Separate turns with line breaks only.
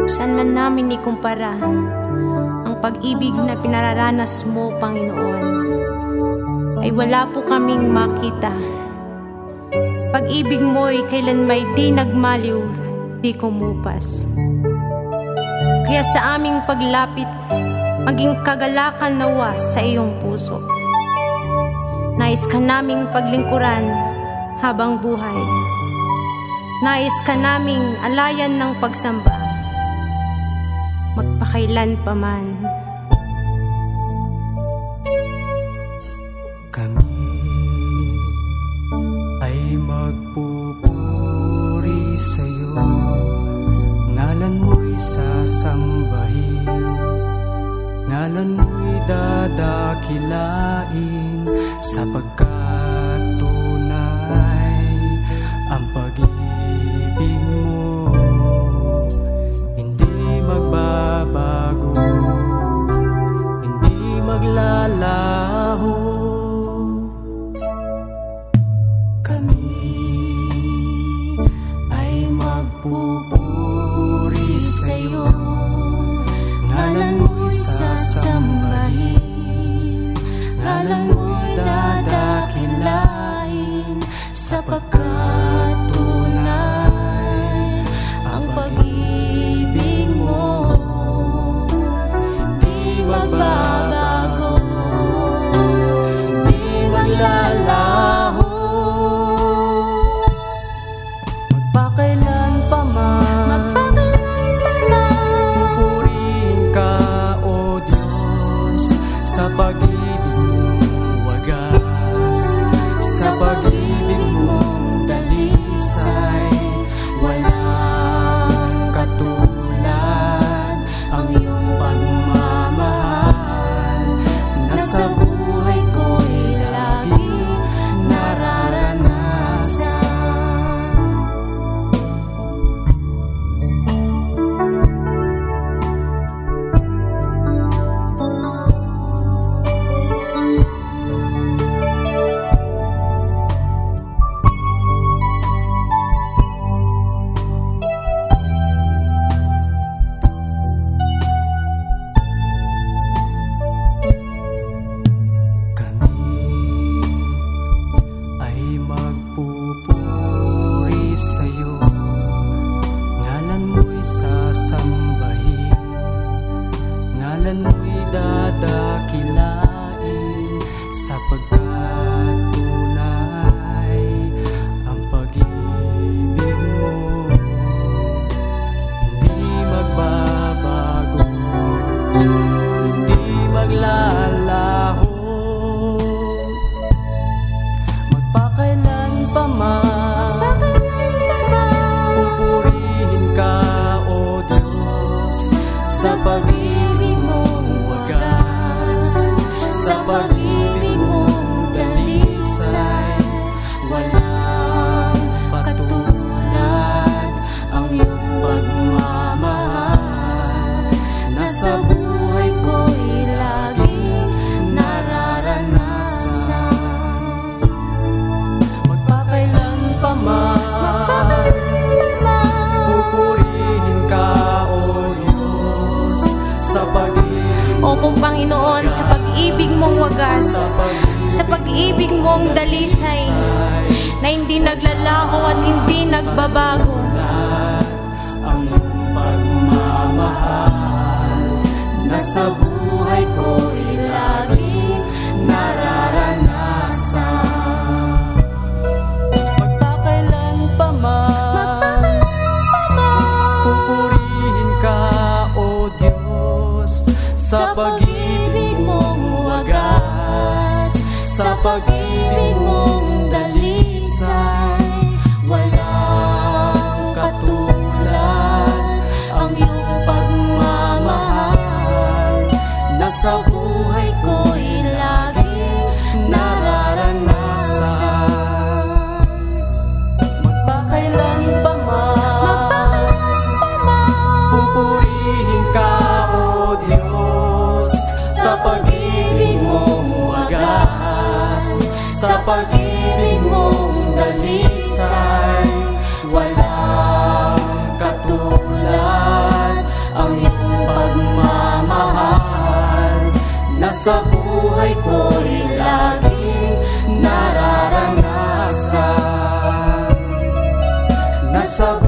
Saan man namin ikumpara ang pag-ibig na pinararanas mo, Panginoon, ay wala po kaming makita. Pag-ibig mo'y kailan may di nagmaliw, di kumupas. Kaya sa aming paglapit, maging kagalakan nawa sa iyong puso. Nais ka naming paglingkuran habang buhay. Nais ka naming alayan ng pagsamba, magpakailan pa man.
Kami ay magpupuri sa'yo, ngalan mo'y sasambahin, ngalan mo'y dadakilain, sapagkat tunay ang pag-ibig mo, hindi magbabago, hindi maglalaho. Kami ay magpupuri sa'yo, ngalan mo'y sasambahin, ngalan mo'y dadakilain, sapagkat tunay ang pag-ibig mo, di magbabago, di maglalaho. Magpakailan pa man, pupurihin ka, O Diyos, sa pag-ibig mong wagas, sa pag-ibig mong dalisay, walang katulad ang iyong pagmamahal, na sa buhay ko'y lagi nararanasan. Kami ay magpupuri sa'yo, ngalan mo'y sasambahin, ngalan mo'y dadakilain, sapagkat tunay ang pag-ibig mo, hindi magbabago, hindi maglalaho. Magpakailan pa man, pupurihin ka, O Diyos, sa pag-ibig mong wagas, sa pag-ibig mong dalisay, walang katulad ang iyong pagmamahal, na sa buhay ko'y lagi nararanasan. Magpakailan pa man, pupurihin ka, O Diyos, sa pag-ibig
Opo, Panginoon, sa pag-ibig mong wagas, sa pag-ibig mong dalisay, na hindi naglalaho at hindi nagbabago.
ang iyong pagmamahal, na sa buhay ko'y lagi nararanasan. Magpakailan pa man, pupurihin ka, O Diyos, sa pag-ibig mong wagas, sa pag-ibig mong dalisay, walang katulad ang iyong pagmamahal, na sa buhay ko'y lagi nararanasan. Magpakailan pa man, pupurihin ka, O Diyos, sa pag-ibig mong wagas, sa pag-ibig sa buhay ko'y laging nararanasan. Nasa